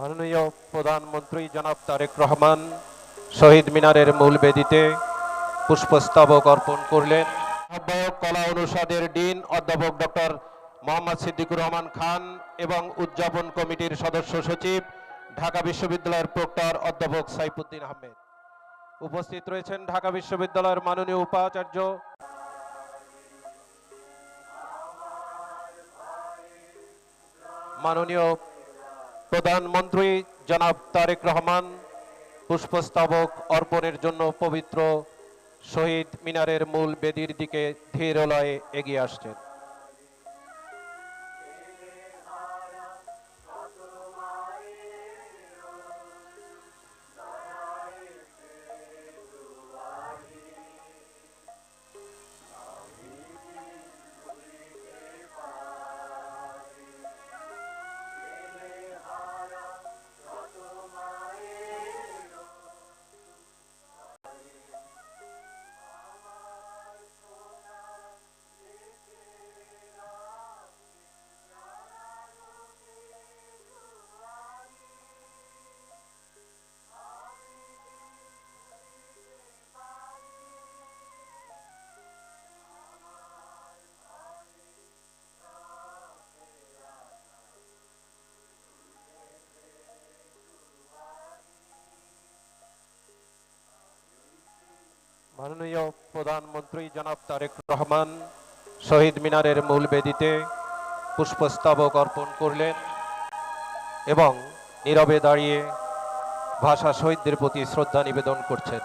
মাননীয় প্রধানমন্ত্রী জনাব তারেক রহমান শহীদ মিনারের মূল বেদিতে পুষ্পস্তবক অর্পণ করলেন। আহ্বায়ক কলা অনুষদের ডিন অধ্যাপক ডক্টর মোহাম্মদ সিদ্দিকুর রহমান খান এবং উদযাপন কমিটির সদস্য সচিব ঢাকা বিশ্ববিদ্যালয়ের প্রক্টর অধ্যাপক সাইফুদ্দিন আহমেদ। উপস্থিত রয়েছেন ঢাকা বিশ্ববিদ্যালয়ের মাননীয় উপাচার্য মাননীয় প্রধানমন্ত্রী জনাব তারেক রহমান পুষ্পস্তবক অর্পণের জন্য পবিত্র শহীদ মিনারের মূল বেদির দিকে ধীর লয়ে এগিয়ে আসছেন। মাননীয় প্রধানমন্ত্রী জনাব তারেক রহমান শহীদ মিনারের মূল বেদিতে পুষ্পস্তবক অর্পণ করলেন এবং নীরবে দাঁড়িয়ে ভাষা শহীদদের প্রতি শ্রদ্ধা নিবেদন করছেন।